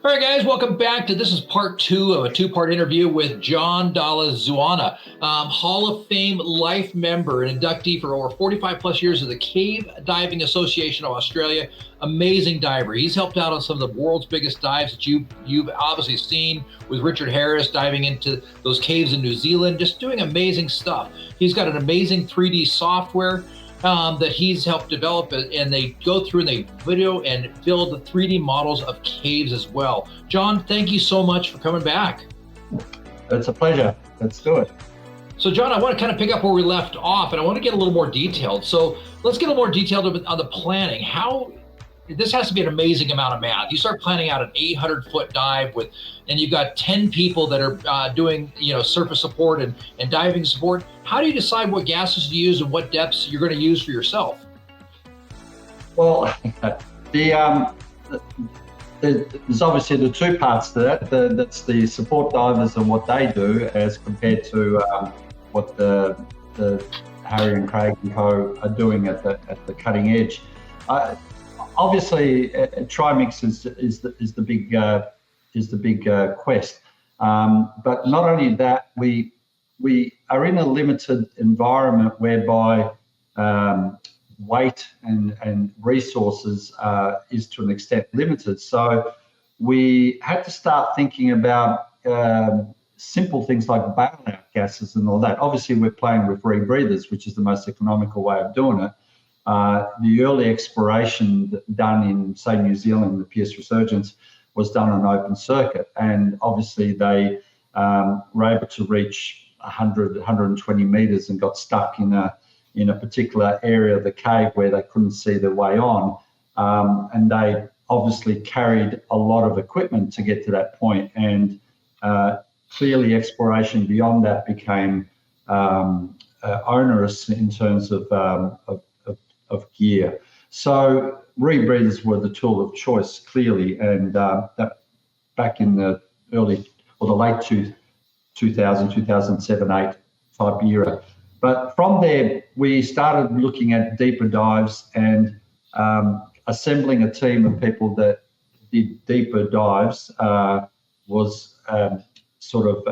All right, guys, welcome back to this is part two of a two-part interview with John Dalla-Zuanna, Hall of Fame life member and inductee for over 45 plus years of the Cave Diving Association of Australia. Amazing diver. He's helped out on some of the world's biggest dives that you've obviously seen with Richard Harris diving into those caves in New Zealand, just doing amazing stuff. He's got an amazing 3D software that he's helped develop, and they go through and they video and build the 3D models of caves as well. John, thank you so much for coming back. It's a pleasure. Let's do it. So John, I want to kind of pick up where we left off, and I want to get a little more detailed. So let's get a little more detailed on the planning. How this has to be an amazing amount of math. You start planning out an 800-foot dive and you've got 10 people that are doing, surface support and diving support. How do you decide what gases to use and what depths you're going to use for yourself? Well, there's obviously the two parts to that. That's the support divers and what they do as compared to what the Harry and Craig and co are doing at the cutting edge. Obviously, trimix is the big quest. But not only that, we are in a limited environment whereby weight and resources is to an extent limited. So we had to start thinking about simple things like bailout gases and all that. Obviously, we're playing with rebreathers, which is the most economical way of doing it. The early exploration done in, say, New Zealand, the Pierce Resurgence, was done on open circuit. And obviously they were able to reach 100, 120 meters and got stuck in a particular area of the cave where they couldn't see their way on. And they obviously carried a lot of equipment to get to that point. And clearly exploration beyond that became onerous in terms of gear. So rebreathers were the tool of choice, clearly, and that back in the late 2000, 2007, 8 type era. But from there, we started looking at deeper dives and assembling a team of people that did deeper dives was sort of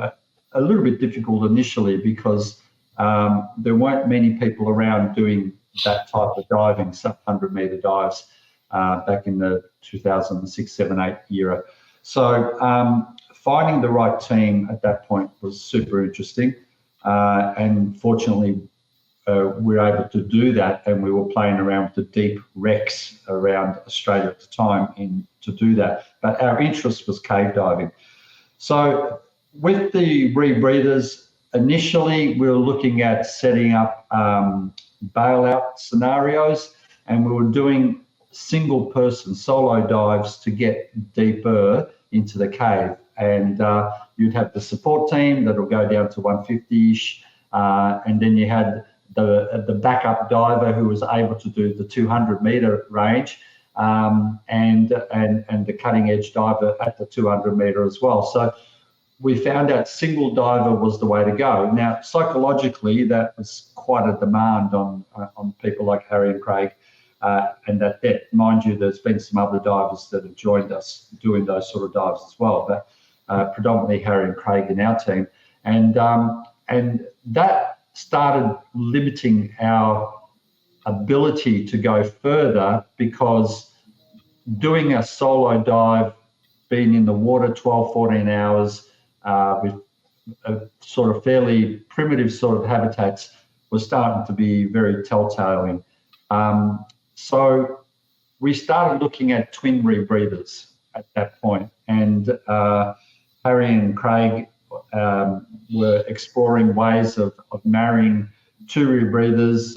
a little bit difficult initially because there weren't many people around doing that type of diving, sub 100-meter dives back in the 2006, 7, 8 era. So finding the right team at that point was super interesting. And fortunately, we were able to do that, and we were playing around with the deep wrecks around Australia at the time to do that. But our interest was cave diving. So with the rebreathers, initially we were looking at setting up bailout scenarios, and we were doing single person solo dives to get deeper into the cave. And you'd have the support team that'll go down to 150-ish, and then you had the backup diver who was able to do the 200-meter range, and the cutting edge diver at the 200-meter as well. So we found out single diver was the way to go. Now, psychologically, that was quite a demand on people like Harry and Craig, and that depth. Mind you, there's been some other divers that have joined us doing those sort of dives as well, but predominantly Harry and Craig in our team. And that started limiting our ability to go further, because doing a solo dive, being in the water 12, 14 hours, with a sort of fairly primitive sort of habitats was starting to be very telltale. So we started looking at twin rebreathers at that point, and Harry and Craig were exploring ways of marrying two rebreathers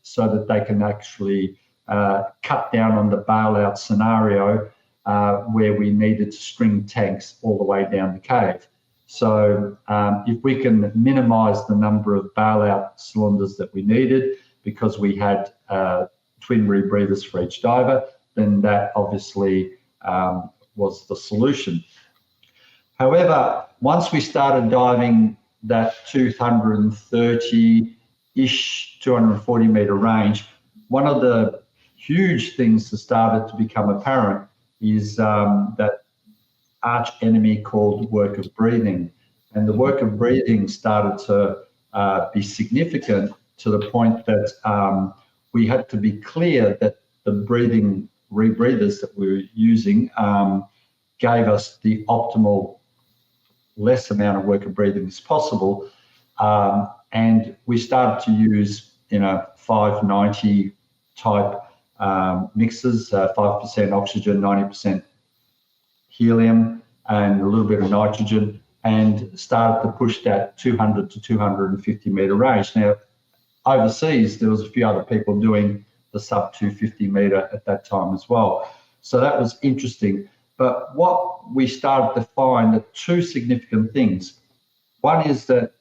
so that they can actually cut down on the bailout scenario where we needed to string tanks all the way down the cave. So if we can minimize the number of bailout cylinders that we needed, because we had twin rebreathers for each diver, then that obviously was the solution. However, once we started diving that 230-ish, 240-meter range, one of the huge things that started to become apparent is that arch enemy called work of breathing. And the work of breathing started to be significant to the point that we had to be clear that the rebreathers that we were using gave us the optimal less amount of work of breathing as possible. And we started to use 590 type mixes, 5% oxygen, 90% helium, and a little bit of nitrogen, and started to push that 200 to 250 meter range. Now, overseas, there was a few other people doing the sub 250 meter at that time as well. So that was interesting. But what we started to find are two significant things. One is that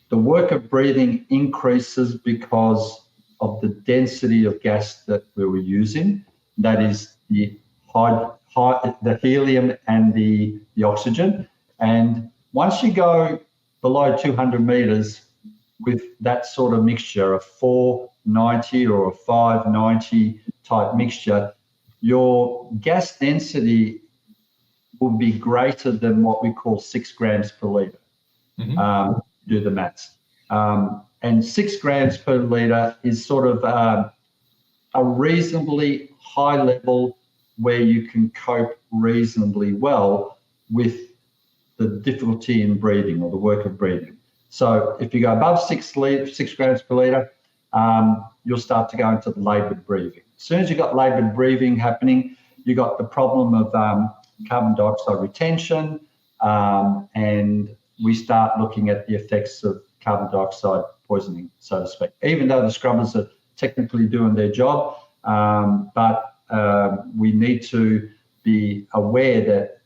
the work of breathing increases because of the density of gas that we were using. That is the helium and the oxygen. And once you go below 200 meters with that sort of mixture, a 490 or a 590 type mixture, your gas density will be greater than what we call 6 grams per litre. Do the maths. And 6 grams per litre is sort of a reasonably high level where you can cope reasonably well with the difficulty in breathing or the work of breathing. So if you go above 6 grams per litre, you'll start to go into the laboured breathing. As soon as you've got laboured breathing happening, you've got the problem of carbon dioxide retention, and we start looking at the effects of carbon dioxide poisoning, so to speak, even though the scrubbers are technically doing their job. But we need to be aware that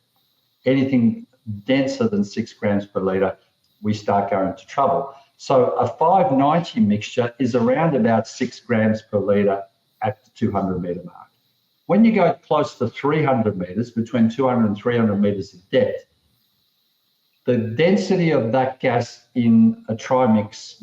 anything denser than 6 grams per litre, we start going into trouble. So a 590 mixture is around about 6 grams per litre at the 200 metre mark. When you go close to 300 metres, between 200 and 300 metres of depth, the density of that gas in a trimix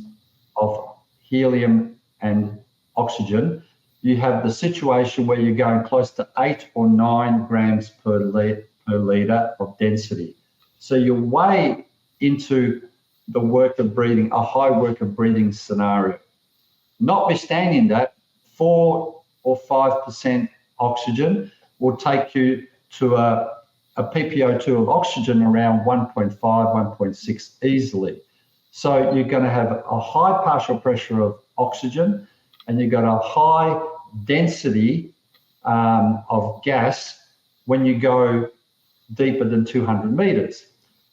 of helium and oxygen, you have the situation where you're going close to 8 or 9 grams per litre of density. So you're way into the work of breathing, a high work of breathing scenario. Notwithstanding that, 4 or 5% oxygen will take you to a PPO2 of oxygen around 1.5, 1.6 easily. So you're going to have a high partial pressure of oxygen, and you've got a high density of gas when you go deeper than 200 meters.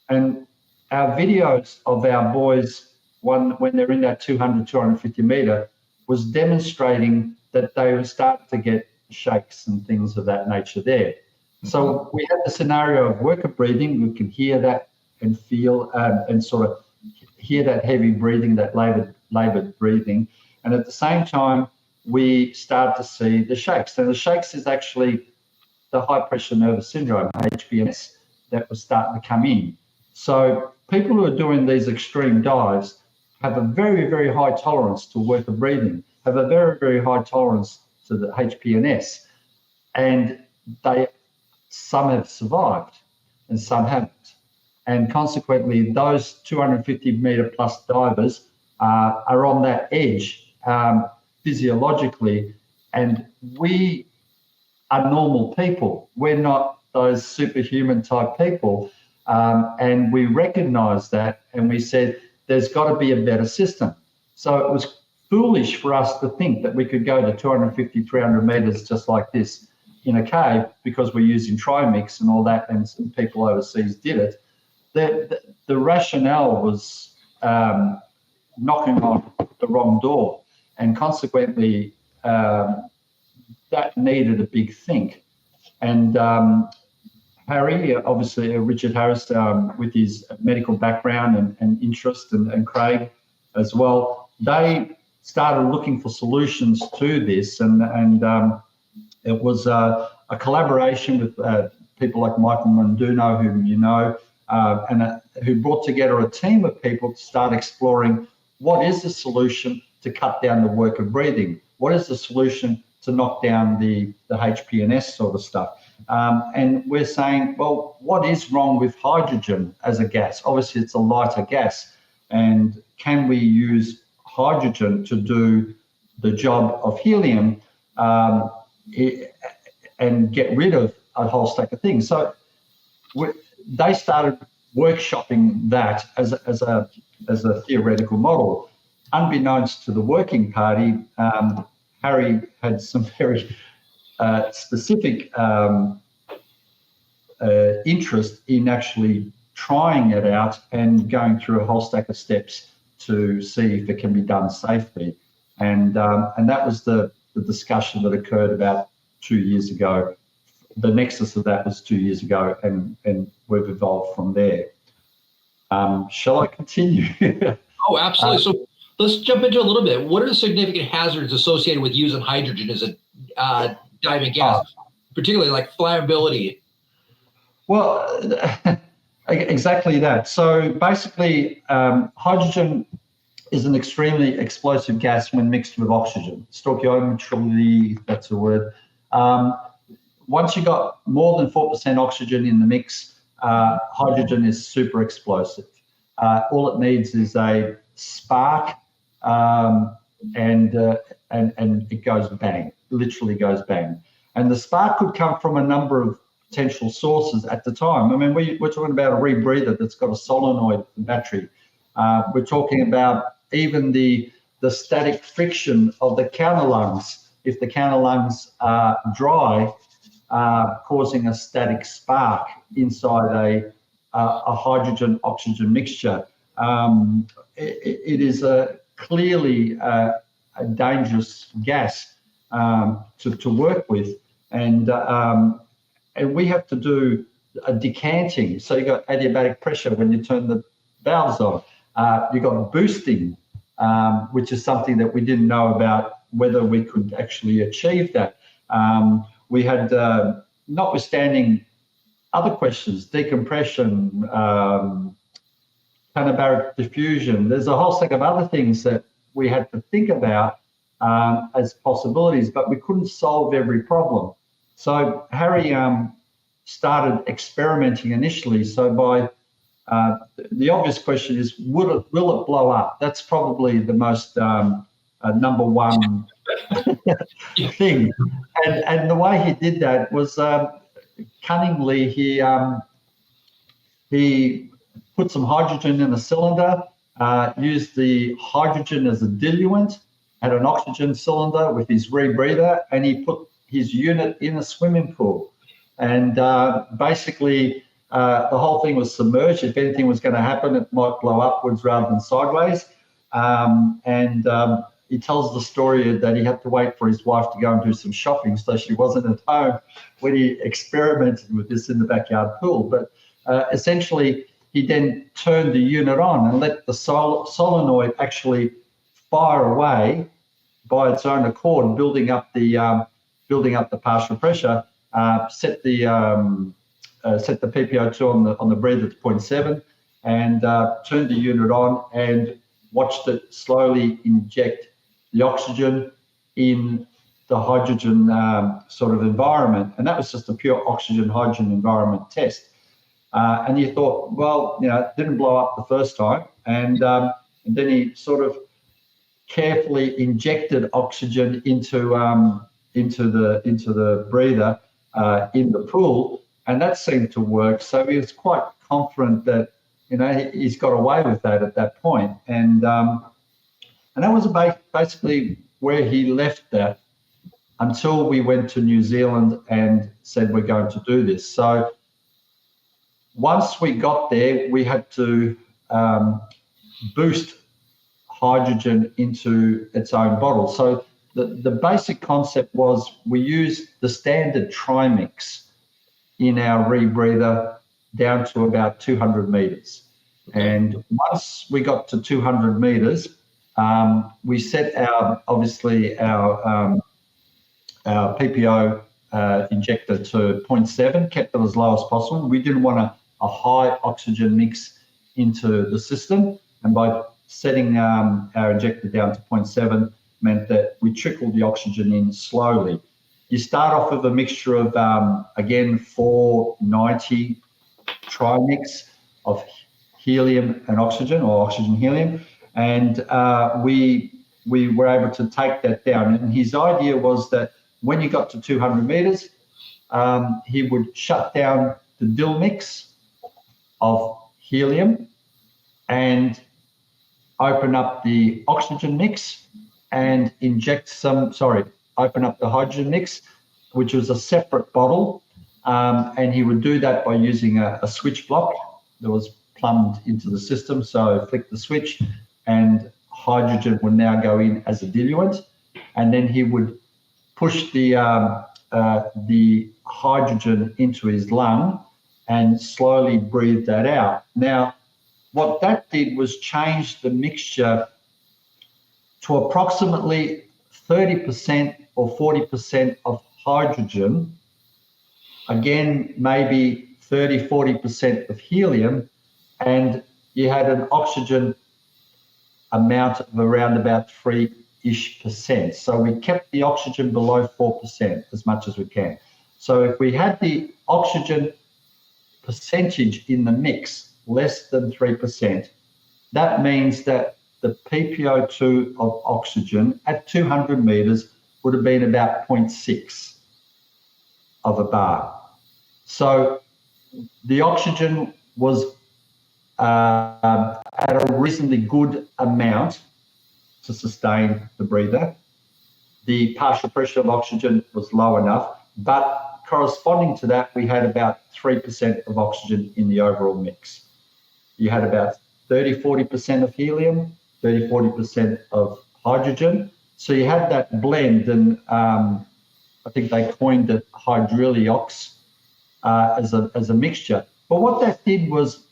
And our videos of our boys, when they're in that 200, 250 meter, was demonstrating that they were starting to get shakes and things of that nature there. So we had the scenario of work of breathing. We can hear that and feel and sort of hear that heavy breathing, that laboured breathing. And at the same time, we start to see the shakes. And the shakes is actually the high pressure nervous syndrome, HPNS, that was starting to come in. So people who are doing these extreme dives have a very, very high tolerance to work of breathing, have a very, very high tolerance to the HPNS. And some have survived and some haven't. And consequently, those 250 meter plus divers are on that edge physiologically. And we are normal people. We're not those superhuman type people. And we recognize that, and we said, there's got to be a better system. So it was foolish for us to think that we could go to 250, 300 meters just like this in a cave because we're using trimix and all that, and some people overseas did it. The rationale was knocking on the wrong door, and consequently that needed a big think. And Harry, obviously Richard Harris, with his medical background and interest, and Craig as well, they started looking for solutions to this, and it was a collaboration with people like Michael Monduno, whom you know, and who brought together a team of people to start exploring what is the solution to cut down the work of breathing, what is the solution to knock down the HPNS sort of stuff. And we're saying, well, what is wrong with hydrogen as a gas? Obviously, it's a lighter gas. And can we use hydrogen to do the job of helium and get rid of a whole stack of things? So they started workshopping that as a theoretical model. Unbeknownst to the working party, Harry had some very specific interest in actually trying it out and going through a whole stack of steps to see if it can be done safely. And that was the discussion that occurred about 2 years ago. The nexus of that was 2 years ago, and we've evolved from there. Shall I continue? Oh, absolutely. So let's jump into a little bit. What are the significant hazards associated with using hydrogen as a diving gas, particularly like flammability? Well, exactly that. So basically, hydrogen is an extremely explosive gas when mixed with oxygen. Stoichiometrically, that's a word. Once you got more than 4% oxygen in the mix, hydrogen is super explosive. All it needs is a spark, and it goes bang. Literally goes bang. And the spark could come from a number of potential sources at the time. I mean, we're talking about a rebreather that's got a solenoid battery. We're talking about even the static friction of the counterlungs. If the counterlungs are dry, causing a static spark inside a hydrogen-oxygen mixture. It is clearly a dangerous gas to work with, and we have to do a decanting. So you got adiabatic pressure when you turn the valves on. You got boosting, which is something that we didn't know about whether we could actually achieve that. We had, notwithstanding other questions, decompression, anabaric diffusion. There's a whole stack of other things that we had to think about as possibilities, but we couldn't solve every problem. So Harry started experimenting initially. So by the obvious question is, will it blow up? That's probably the most number one thing. And the way he did that was cunningly, he put some hydrogen in a cylinder, used the hydrogen as a diluent, had an oxygen cylinder with his rebreather, and he put his unit in a swimming pool. And basically, the whole thing was submerged. If anything was going to happen, it might blow upwards rather than sideways. He tells the story that he had to wait for his wife to go and do some shopping, so she wasn't at home when he experimented with this in the backyard pool. But essentially, he then turned the unit on and let the solenoid actually fire away by its own accord, building up the partial pressure. Set the PPO2 on the breather to 0.7, and turned the unit on and watched it slowly inject the oxygen in the hydrogen sort of environment. And that was just a pure oxygen-hydrogen environment test. And he thought, well, it didn't blow up the first time. And then he sort of carefully injected oxygen into the breather in the pool, and that seemed to work. So he was quite confident that he's got away with that at that point. And that was basically where he left that until we went to New Zealand and said we're going to do this. So once we got there, we had to boost hydrogen into its own bottle. So the basic concept was we used the standard trimix in our rebreather down to about 200 meters. And once we got to 200 meters, we set our PPO injector to 0.7, kept it as low as possible. We didn't want a high oxygen mix into the system, and by setting our injector down to 0.7 meant that we trickled the oxygen in slowly. You start off with a mixture of, again, 490 trimix of helium and oxygen, or oxygen helium, and we were able to take that down. And his idea was that when you got to 200 meters, he would shut down the dill mix of helium and open up the oxygen mix and open up the hydrogen mix, which was a separate bottle. And he would do that by using a switch block that was plumbed into the system. So flick the switch and hydrogen would now go in as a diluent. And then he would push the hydrogen into his lung and slowly breathe that out. Now, what that did was change the mixture to approximately 30% or 40% of hydrogen, again, maybe 30, 40% of helium, and you had an oxygen amount of around about 3-ish%. So we kept the oxygen below 4% as much as we can. So if we had the oxygen percentage in the mix less than 3%, that means that the PPO2 of oxygen at 200 meters would have been about 0.6 of a bar. So the oxygen was at a reasonably good amount to sustain the breather. The partial pressure of oxygen was low enough, but corresponding to that, we had about 3% of oxygen in the overall mix. You had about 30, 40% of helium, 30, 40% of hydrogen. So you had that blend, and I think they coined it hydroliox as a mixture. But what that did was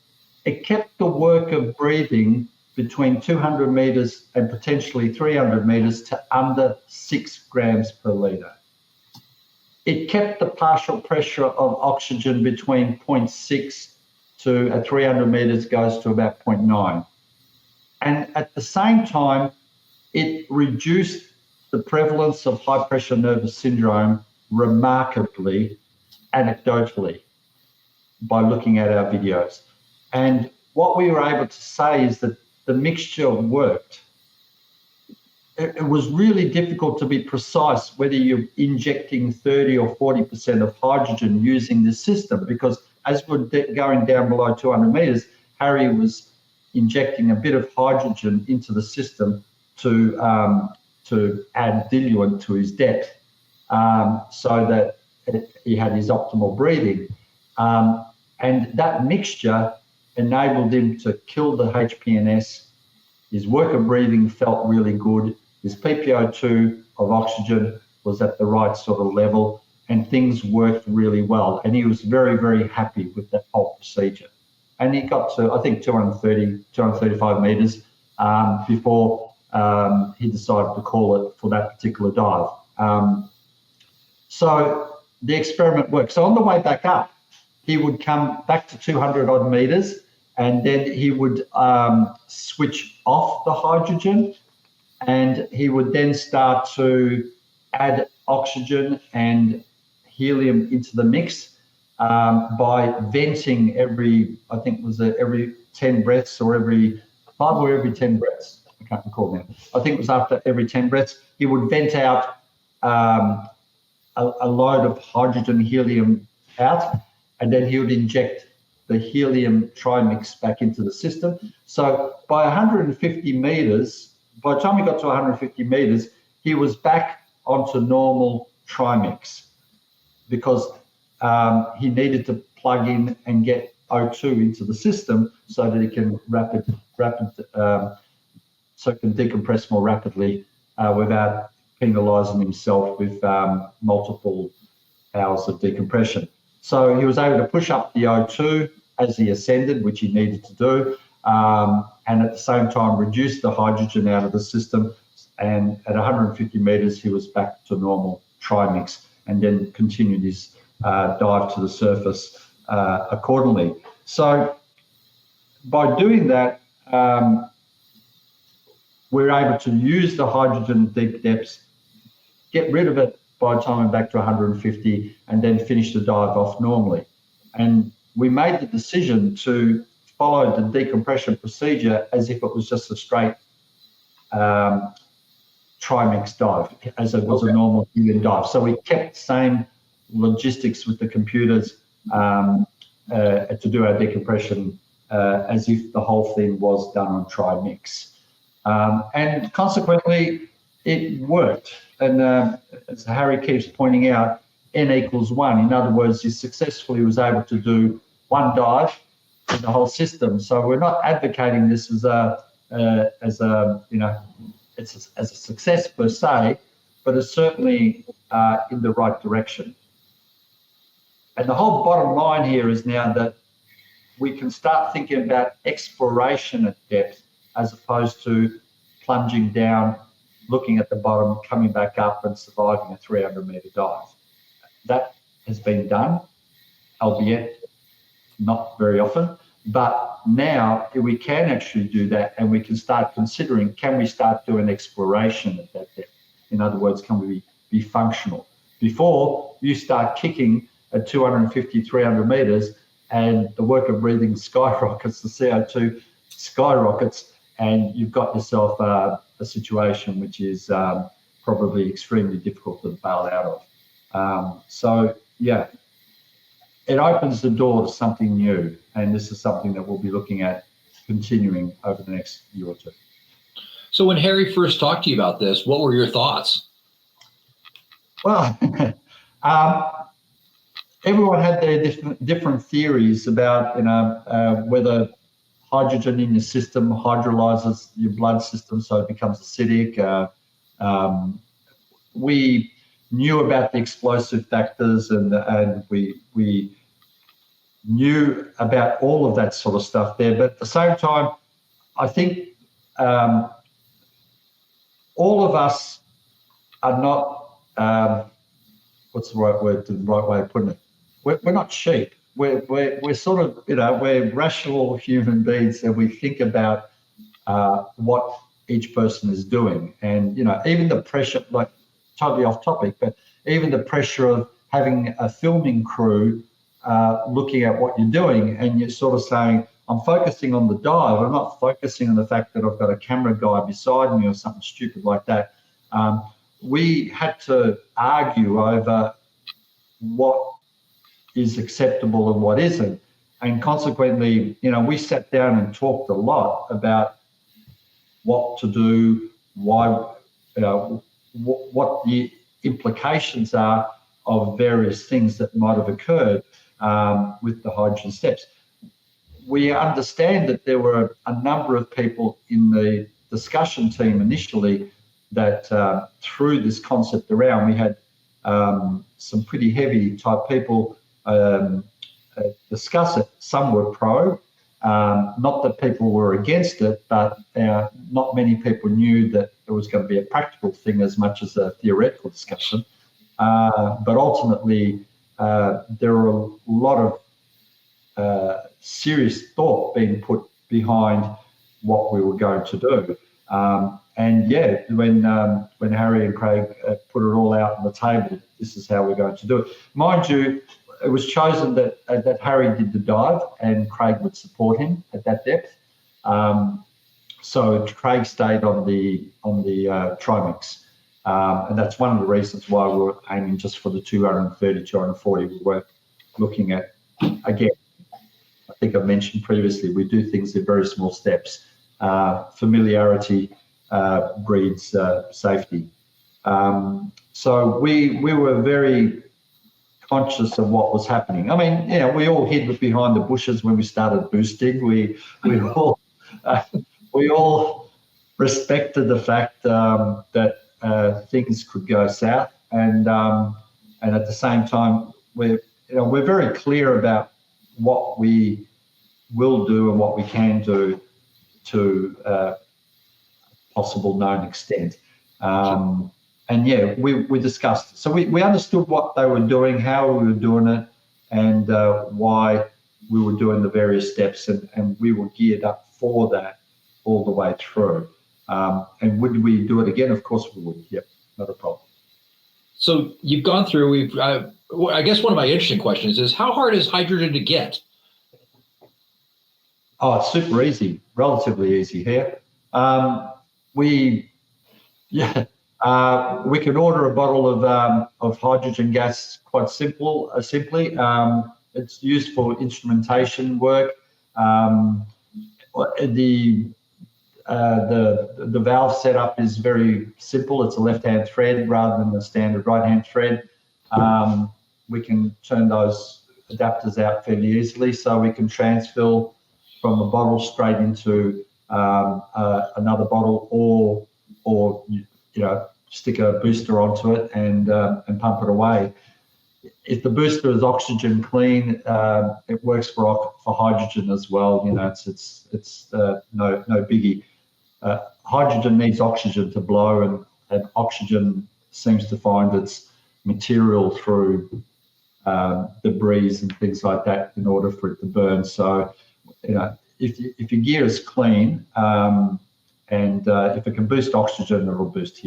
it kept the work of breathing between 200 meters and potentially 300 meters to under 6 grams per litre. It kept the partial pressure of oxygen between 0.6 to at 300 meters goes to about 0.9. And at the same time, it reduced the prevalence of high pressure nervous syndrome remarkably, anecdotally, by looking at our videos. And what we were able to say is that the mixture worked. It was really difficult to be precise whether you're injecting 30 or 40% of hydrogen using this system, because as we're going down below 200 meters, Harry was injecting a bit of hydrogen into the system to add diluent to his depth, so that he had his optimal breathing. And that mixture enabled him to kill the HPNS. His work of breathing felt really good. His PPO2 of oxygen was at the right sort of level, and things worked really well. And he was very, very happy with that whole procedure. And he got to, I think, 235 meters before he decided to call it for that particular dive. So the experiment worked. So on the way back up, he would come back to 200 odd meters, and then he would switch off the hydrogen, and he would then start to add oxygen and helium into the mix by venting every 10 breaths or every 5 or every 10 breaths. I can't recall now. I think it was after every 10 breaths, he would vent out a load of hydrogen helium out, and then he would inject the helium trimix back into the system. So by 150 meters, by the time he got to 150 meters, he was back onto normal trimix, because he needed to plug in and get O2 into the system so that it can so it can decompress more rapidly without penalising himself with multiple hours of decompression. So he was able to push up the O2 as he ascended, which he needed to do, and at the same time reduce the hydrogen out of the system. And at 150 meters, he was back to normal trimix, and then continued his dive to the surface accordingly. So by doing that, we're able to use the hydrogen at deep depths, get rid of it by the time we're back to 150, and then finish the dive off normally. And we made the decision to follow the decompression procedure as if it was just a straight trimix dive, as it was a normal human dive. So we kept the same logistics with the computers to do our decompression as if the whole thing was done on trimix. And consequently, it worked. And as Harry keeps pointing out, N equals 1. In other words, he successfully was able to do one dive in the whole system. So we're not advocating this as a success per se, but it's certainly in the right direction. And the whole bottom line here is now that we can start thinking about exploration at depth as opposed to plunging down, looking at the bottom, coming back up and surviving a 300-metre dive. That has been done, albeit not very often. But now we can actually do that, and we can start considering, can we start doing exploration at that depth? In other words, can we be functional? Before you start kicking at 250, 300 metres and the work of breathing skyrockets, the CO2 skyrockets, and you've got yourself a situation which is probably extremely difficult to bail out of. It opens the door to something new, and this is something that we'll be looking at continuing over the next year or two. So when Harry first talked to you about this, what were your thoughts? Well, everyone had their different theories about, whether hydrogen in your system hydrolyzes your blood system so it becomes acidic. We knew about the explosive factors, and we knew about all of that sort of stuff there. But at the same time, I think all of us are not, what's the right word, the right way of putting it? We're not sheep. We're sort of, we're rational human beings, and we think about what each person is doing. And, even the pressure, like totally off topic, but even the pressure of having a filming crew looking at what you're doing, and you're sort of saying, I'm focusing on the dive. I'm not focusing on the fact that I've got a camera guy beside me or something stupid like that. We had to argue over what is acceptable and what isn't. And consequently, we sat down and talked a lot about what to do, why, what the implications are of various things that might have occurred with the hydrogen steps. We understand that there were a number of people in the discussion team initially that threw this concept around. We had some pretty heavy type people discuss it. Some were pro, not that people were against it, but not many people knew that it was going to be a practical thing as much as a theoretical discussion. But ultimately, there were a lot of serious thought being put behind what we were going to do. When Harry and Craig put it all out on the table, this is how we're going to do it. Mind you, it was chosen that Harry did the dive and Craig would support him at that depth. So Craig stayed on the trimix. And that's one of the reasons why we were aiming just for the 230, 240. We weren't looking at, again, I think I mentioned previously, we do things in very small steps. Familiarity breeds safety. So we were very conscious of what was happening. I mean, we all hid behind the bushes when we started boosting. We all respected the fact that things could go south, and at the same time, we're very clear about what we will do and what we can do to a possible known extent. We discussed it. So we understood what they were doing, how we were doing it, and why we were doing the various steps, and we were geared up for that all the way through. And would we do it again? Of course we would. Yep, not a problem. So you've gone through, I guess one of my interesting questions is how hard is hydrogen to get? Oh, it's super easy, relatively easy here. We can order a bottle of hydrogen gas quite simply. It's used for instrumentation work. The valve setup is very simple. It's a left-hand thread rather than the standard right-hand thread. We can turn those adapters out fairly easily, so we can transfill from a bottle straight into another bottle, or stick a booster onto it and pump it away. If the booster is oxygen clean, it works for hydrogen as well. It's no biggie. Hydrogen needs oxygen to blow, and oxygen seems to find its material through debris and things like that in order for it to burn. So, if your gear is clean, and if it can boost oxygen, it'll boost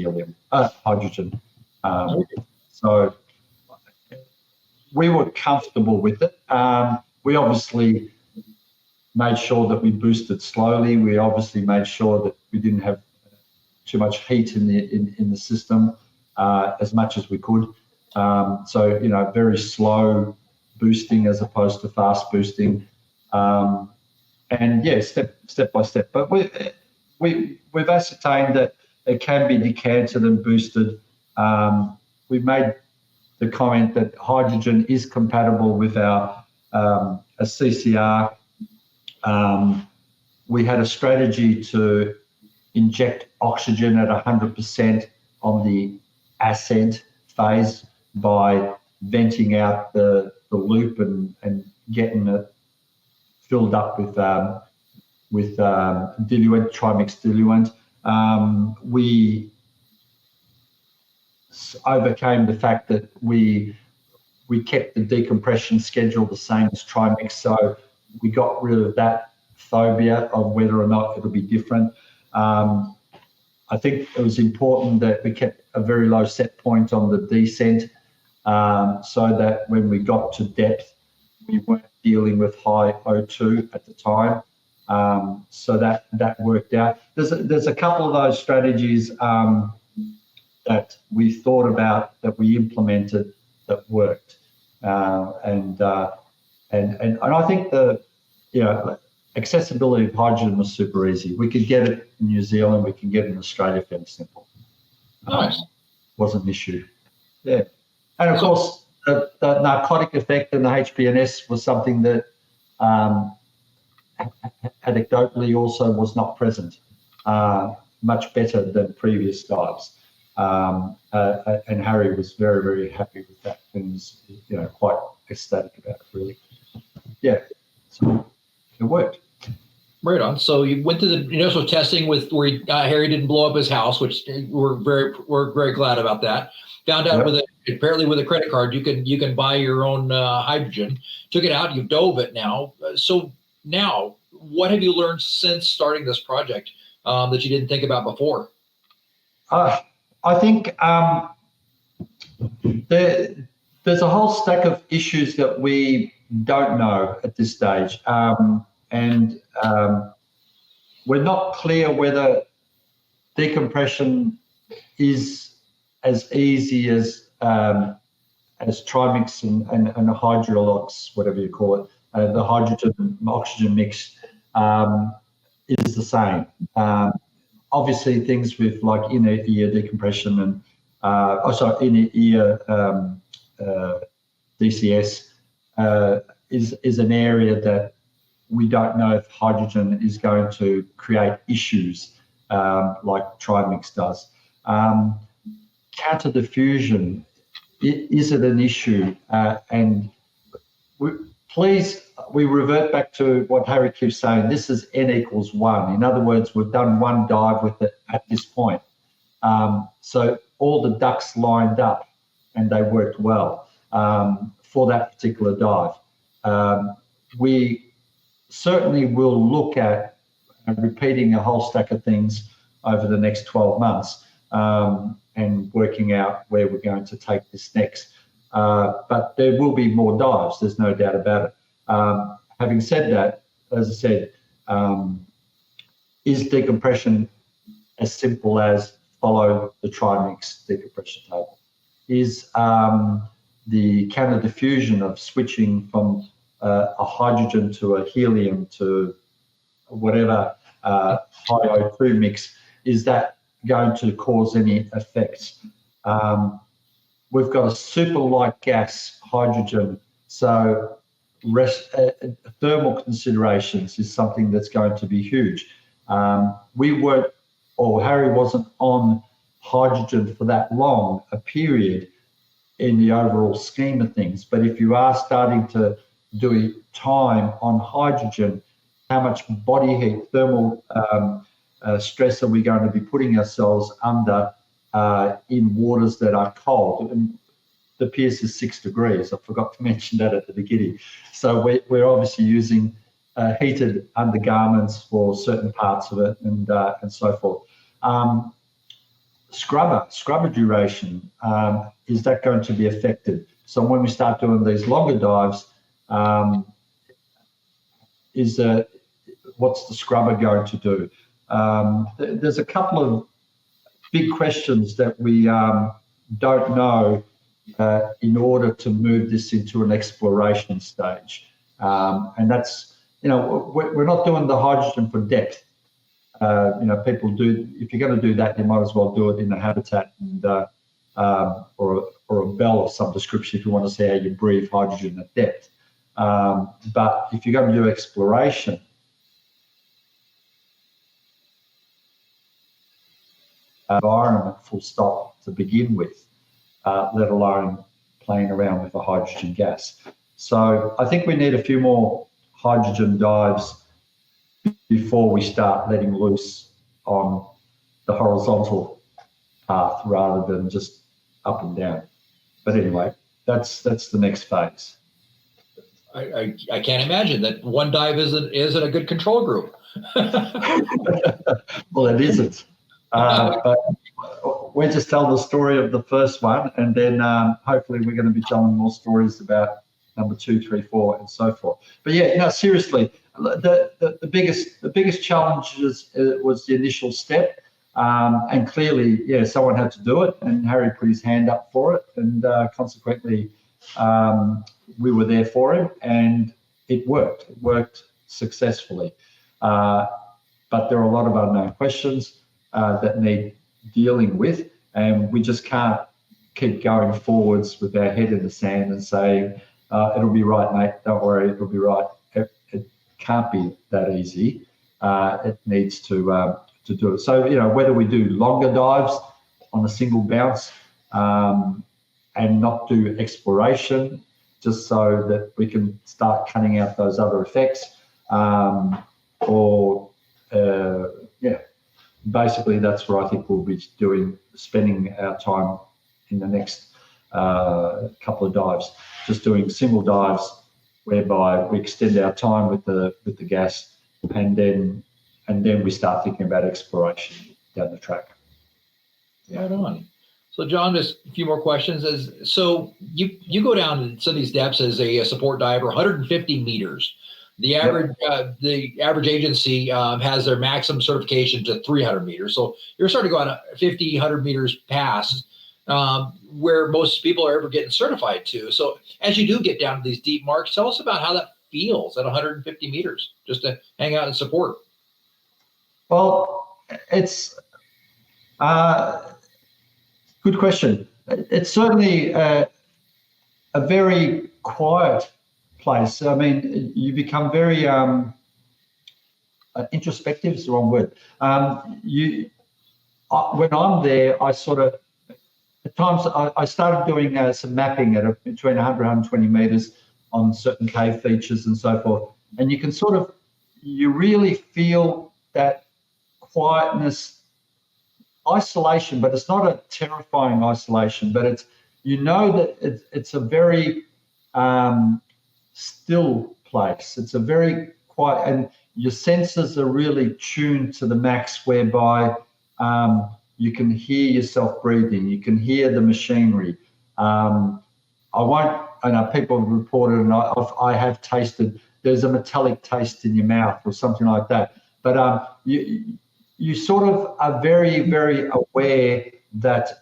hydrogen. So we were comfortable with it. We obviously made sure that we boosted slowly. We obviously made sure that we didn't have too much heat in the system, as much as we could. So very slow boosting as opposed to fast boosting, and step by step. But we've ascertained that it can be decanted and boosted. We've made the comment that hydrogen is compatible with a CCR. We had a strategy to inject oxygen at 100% on the ascent phase by venting out the loop and getting it filled up with diluent, trimix diluent. We overcame the fact that we kept the decompression schedule the same as trimix, so we got rid of that phobia of whether or not it'll be different. I think it was important that we kept a very low set point on the descent, so that when we got to depth, we weren't dealing with high O2 at the time. So that worked out. There's a couple of those strategies that we thought about, that we implemented, that worked, and I think the accessibility of hydrogen was super easy. We could get it in New Zealand, we can get it in Australia fairly simple. Nice. Wasn't an issue. Yeah, and of course the narcotic effect and the HPNS was something that anecdotally also was not present. Much better than previous dives. And Harry was very, very happy with that and was, quite ecstatic about it, really. Yeah, so it worked. Right on. So you went to the initial testing where Harry didn't blow up his house, which we're very glad about that. Found out apparently with a credit card you can buy your own hydrogen. Took it out. You dove it now. So now, what have you learned since starting this project that you didn't think about before? I think there's a whole stack of issues that we don't know at this stage, and we're not clear whether decompression is as easy as trimix and a hydrolox, whatever you call it, the hydrogen oxygen mix is the same. Obviously, things with like inner ear decompression and inner ear DCS is an area that we don't know if hydrogen is going to create issues like trimix does. Counter diffusion, is it an issue? And we revert back to what Harry keeps saying. This is n=1. In other words, we've done one dive with it at this point. So all the ducks lined up and they worked well for that particular dive. We certainly will look at repeating a whole stack of things over the next 12 months. and working out where we're going to take this next. But there will be more dives, there's no doubt about it. Having said that, as I said, is decompression as simple as follow the trimix decompression table? Is the counter diffusion of switching from a hydrogen to a helium to whatever high O2 mix, is that going to cause any effects? We've got a super light gas, hydrogen, so thermal considerations is something that's going to be huge. Harry wasn't on hydrogen for that long a period in the overall scheme of things. But if you are starting to do time on hydrogen, how much body heat, thermal stress are we going to be putting ourselves under in waters that are cold? And the Pierce is 6 degrees. I forgot to mention that at the beginning. So we're obviously using heated undergarments for certain parts of it and so forth. Scrubber duration, is that going to be affected? So when we start doing these longer dives, what's the scrubber going to do? There's a couple of big questions that we don't know in order to move this into an exploration stage. And that's, we're not doing the hydrogen for depth. People do, if you're going to do that, you might as well do it in a habitat and or a bell of some description if you want to see how you breathe hydrogen at depth. But if you're going to do exploration, environment full stop to begin with, let alone playing around with the hydrogen gas. So I think we need a few more hydrogen dives before we start letting loose on the horizontal path rather than just up and down. But anyway, that's the next phase. I can't imagine that one dive isn't a good control group. Well, it isn't. But we're just telling the story of the first one, and then hopefully we're going to be telling more stories about number 2, 3, 4, and so forth. But yeah, seriously, the biggest challenge was the initial step, and clearly, someone had to do it, and Harry put his hand up for it, and consequently, we were there for him, and it worked. It worked successfully, but there are a lot of unknown questions that need dealing with, and we just can't keep going forwards with our head in the sand and saying, it'll be right, mate, don't worry, it'll be right. It can't be that easy. It needs to do it. So, whether we do longer dives on a single bounce and not do exploration, just so that we can start cutting out those other effects, basically that's what I think we'll be doing, spending our time in the next couple of dives, just doing single dives whereby we extend our time with the gas, and then we start thinking about exploration down the track. Right on. So John, just a few more questions. So you go down some of these depths as a support diver, 150 meters. The average agency has their maximum certification to 300 meters. So you're starting to go on 50, 100 meters past where most people are ever getting certified to. So as you do get down to these deep marks, tell us about how that feels at 150 meters, just to hang out and support. Well, it's good question. It's certainly a very quiet place. I mean, you become very introspective is the wrong word. When I'm there, I sort of, at times I started doing some mapping at between 100 and 120 meters on certain cave features and so forth. And you can you really feel that quietness, isolation, but it's not a terrifying isolation, but it's, that it's a very still place. It's a very quiet, and your senses are really tuned to the max, whereby you can hear yourself breathing. You can hear the machinery. I won't, I know people have reported, and I have tasted, there's a metallic taste in your mouth or something like that. But you sort of are very, very aware that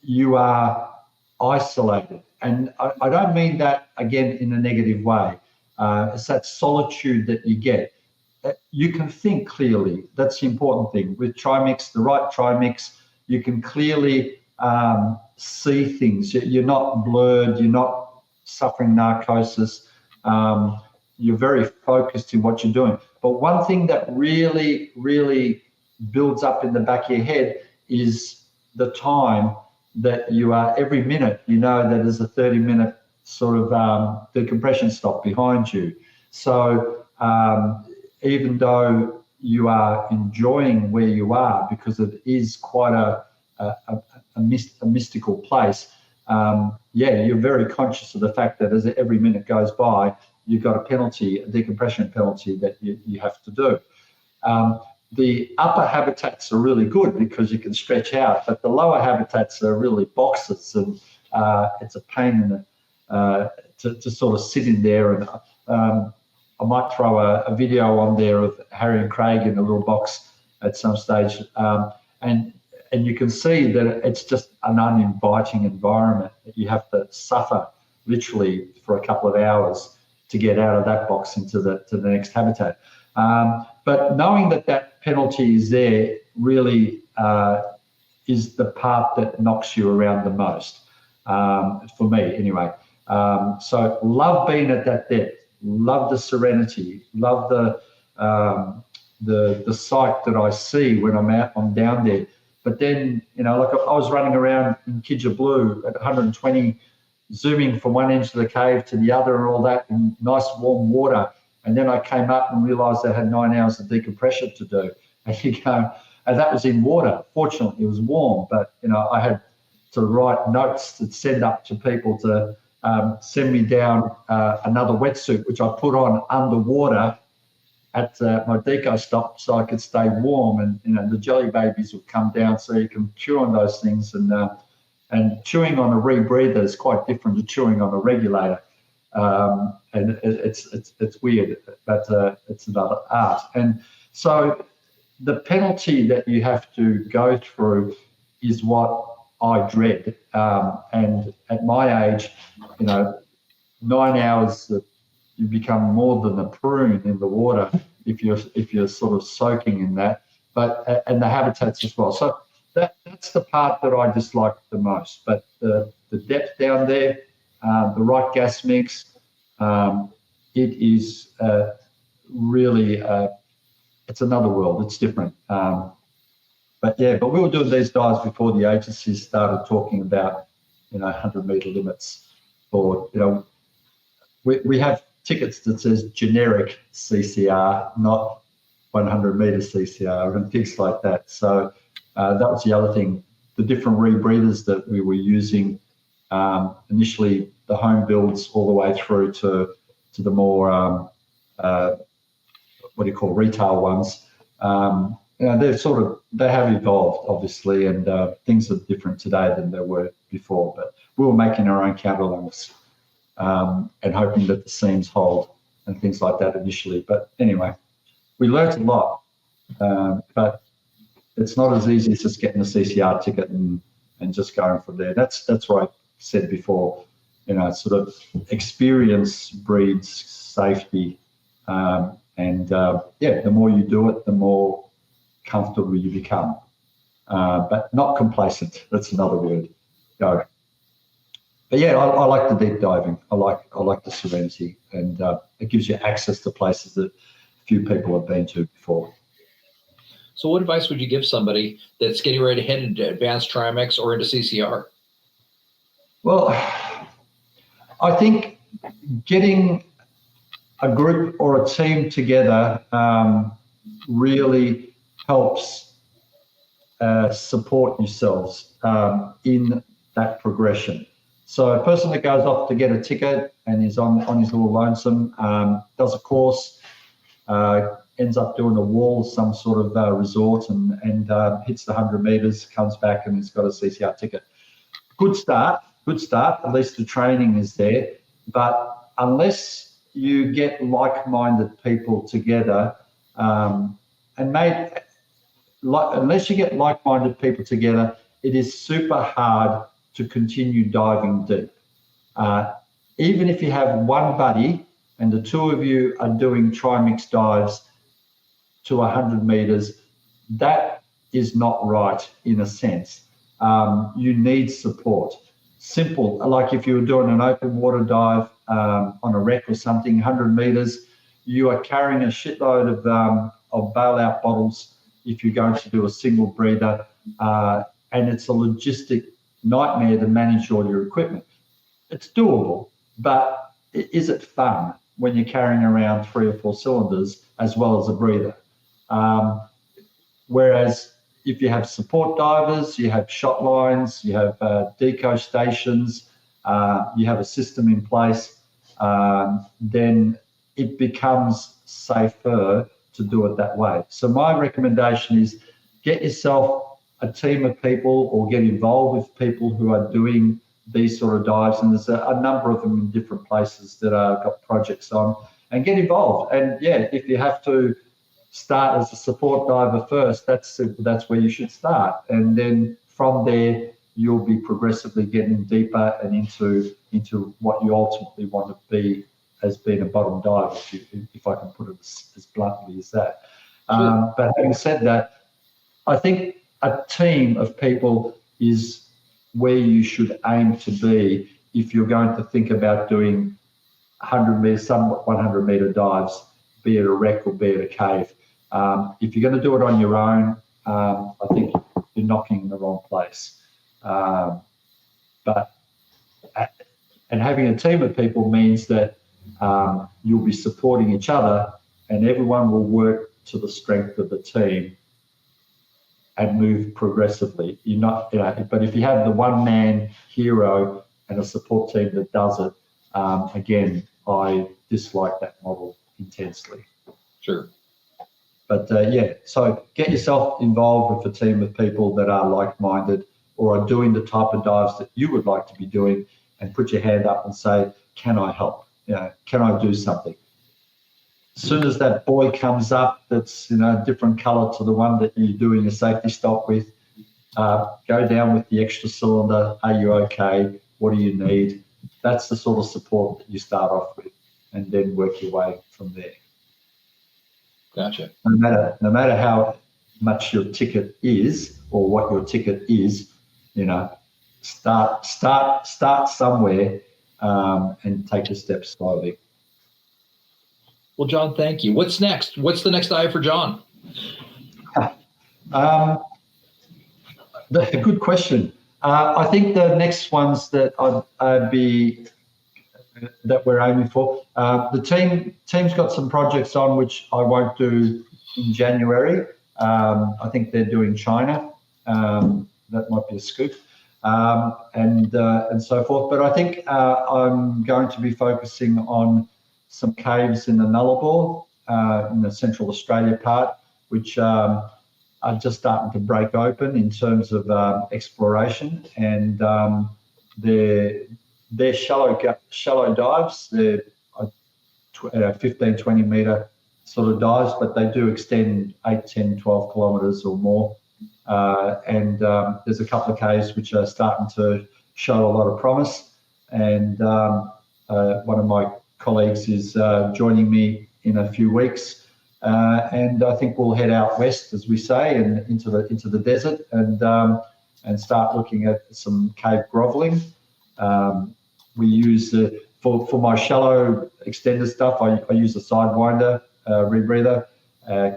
you are isolated. And I don't mean that, again, in a negative way. It's that solitude that you get. You can think clearly. That's the important thing. With trimix, the right trimix, you can clearly see things. You're not blurred. You're not suffering narcosis. You're very focused in what you're doing. But one thing that really, really builds up in the back of your head is the time that you are, every minute, you know that there's a 30-minute sort of decompression stop behind you. So even though you are enjoying where you are, because it is quite a mystical place, you're very conscious of the fact that as every minute goes by, you've got a penalty, a decompression penalty that you have to do. The upper habitats are really good because you can stretch out, but the lower habitats are really boxes, and it's a pain to sort of sit in there. And I might throw a video on there of Harry and Craig in a little box at some stage, and you can see that it's just an uninviting environment that you have to suffer literally for a couple of hours to get out of that box into the next habitat. But knowing that penalty is there really is the part that knocks you around the most, for me anyway. So love being at that depth, love the serenity, love the sight that I see when I'm down there. But then, like I was running around in Kidja Blue at 120, zooming from one end of the cave to the other and all that in nice warm water. And then I came up and realised I had 9 hours of decompression to do. And you go, and that was in water. Fortunately, it was warm, but I had to write notes to send up to people to send me down another wetsuit, which I put on underwater at my deco stop so I could stay warm. And the jelly babies would come down, so you can chew on those things. And chewing on a rebreather is quite different to chewing on a regulator. And it's weird, but it's another art. And so the penalty that you have to go through is what I dread. And at my age, 9 hours, you become more than a prune in the water if you're sort of soaking in that. But and the habitats as well. So that's the part that I dislike the most. But the depth down there, the right gas mix. It is really, it's another world. It's different. But we were doing these dives before the agencies started talking about, 100-metre limits. Or, we have tickets that says generic CCR, not 100-metre CCR and things like that. So that was the other thing. The different rebreathers that we were using, initially the home builds all the way through to the more retail ones. They have evolved obviously, and things are different today than they were before. But we were making our own counterlungs and hoping that the seams hold and things like that initially. But anyway, we learnt a lot, but it's not as easy as just getting a CCR ticket and just going from there. That's what I said before. Sort of experience breeds safety, and the more you do it, the more comfortable you become, but not complacent. That's another word. Go. But I like the deep diving. I like the serenity, and it gives you access to places that few people have been to before. So what advice would you give somebody that's getting ready to head into advanced trimix or into CCR? Well, I think getting a group or a team together really helps support yourselves in that progression. So a person that goes off to get a ticket and is on his little lonesome, does a course, ends up doing a wall, some sort of resort, and hits the 100 meters, comes back and has got a CCR ticket. Good start. At least the training is there. But unless you get like-minded people together, unless you get like-minded people together, it is super hard to continue diving deep. Even if you have one buddy and the two of you are doing trimix dives to 100 meters, that is not right in a sense. You need support. Simple, like if you were doing an open water dive on a wreck or something, 100 meters, you are carrying a shitload of bailout bottles if you're going to do a single breather, and it's a logistic nightmare to manage all your equipment. It's doable, but is it fun when you're carrying around 3 or 4 cylinders as well as a breather? Whereas if you have support divers, you have shot lines, you have deco stations, you have a system in place, then it becomes safer to do it that way. So my recommendation is get yourself a team of people or get involved with people who are doing these sort of dives, and there's a number of them in different places that are got projects on, and get involved. And yeah, if you have to start as a support diver first, that's where you should start, and then from there you'll be progressively getting deeper and into what you ultimately want to be as being a bottom diver, if I can put it as bluntly as that. Sure. But having said that, I think a team of people is where you should aim to be if you're going to think about doing 100 meters, somewhat 100 meter dives, be it a wreck or be it a cave. If you're going to do it on your own, I think you're knocking in the wrong place. And having a team of people means that you'll be supporting each other, and everyone will work to the strength of the team and move progressively. You're not, but if you have the one-man hero and a support team that does it, again, I dislike that model intensely. Sure. But yeah, so get yourself involved with a team of people that are like-minded or are doing the type of dives that you would like to be doing, and put your hand up and say, can I help? Can I do something? As soon as that buoy comes up that's different color to the one that you're doing a safety stop with, go down with the extra cylinder. Are you okay? What do you need? That's the sort of support that you start off with, and then work your way from there. Gotcha. No matter how much your ticket is or what your ticket is, start somewhere, and take a step slowly. Well, John, thank you. What's next? What's the next dive for John? Good question. I think the next ones that that we're aiming for. The team's got some projects on which I won't do in January. I think they're doing China. That might be a scoop, and so forth. But I think I'm going to be focusing on some caves in the Nullarbor, in the Central Australia part, which are just starting to break open in terms of exploration, and they're shallow dives. They're 15, 20 metre sort of dives, but they do extend 8, 10, 12 kilometres or more. And there's a couple of caves which are starting to show a lot of promise. And one of my colleagues is joining me in a few weeks. And I think we'll head out west, as we say, and into the desert, and start looking at some cave groveling. We use for my shallow extended stuff, I use a sidewinder rebreather.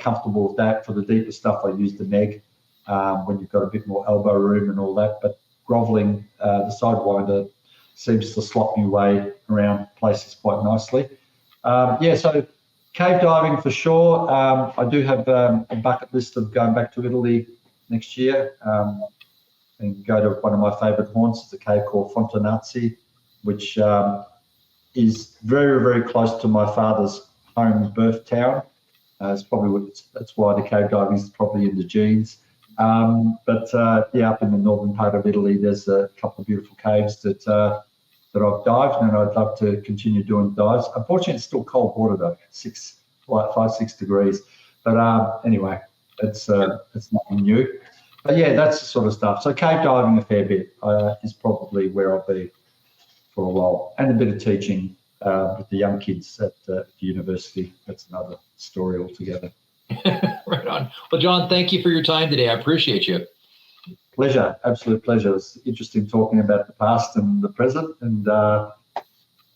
Comfortable with that. For the deeper stuff, I use the neg when you've got a bit more elbow room and all that. But groveling, the sidewinder seems to slop your way around places quite nicely. So cave diving for sure. I do have a bucket list of going back to Italy next year and go to one of my favourite haunts. It's a cave called Fontanazzi, which is very, very close to my father's home birth town. It's probably that's why the cave diving is probably in the genes. Yeah, up in the northern part of Italy, there's a couple of beautiful caves that I've dived, and I'd love to continue doing dives. Unfortunately, it's still cold water though, 5, 6 degrees. But anyway, it's nothing new. But yeah, that's the sort of stuff. So cave diving a fair bit is probably where I'll be for a while, and a bit of teaching with the young kids at the university. That's another story altogether. Right on. Well, John, thank you for your time today. I appreciate you. Pleasure, absolute pleasure. It's interesting talking about the past and the present. And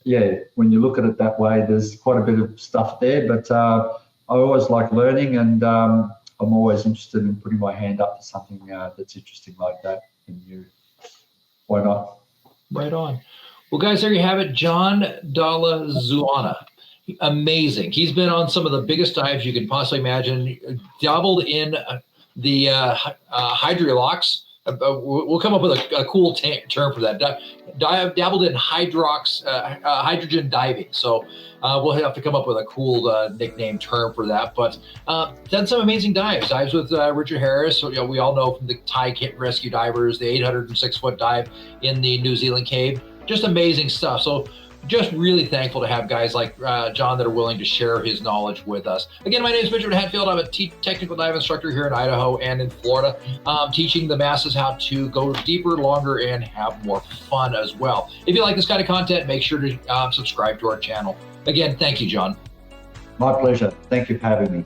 yeah, when you look at it that way, there's quite a bit of stuff there. But I always like learning, and I'm always interested in putting my hand up to something that's interesting like that and new. Why not? Right on. Well, guys, there you have it. John Dalla-Zuanna. Amazing. He's been on some of the biggest dives you can possibly imagine. Dabbled in the hydrolox. We'll come up with a cool term for that. Dabbled in hydrogen diving. So we'll have to come up with a cool nickname term for that. But done some amazing dives with Richard Harris. So, we all know from the Thai rescue divers, the 806-foot dive in the New Zealand cave. Just amazing stuff. So just really thankful to have guys like John that are willing to share his knowledge with us. Again, my name is Richard Hadfield. I'm a technical dive instructor here in Idaho and in Florida, teaching the masses how to go deeper, longer, and have more fun as well. If you like this kind of content, make sure to subscribe to our channel. Again, thank you, John. My pleasure. Thank you for having me.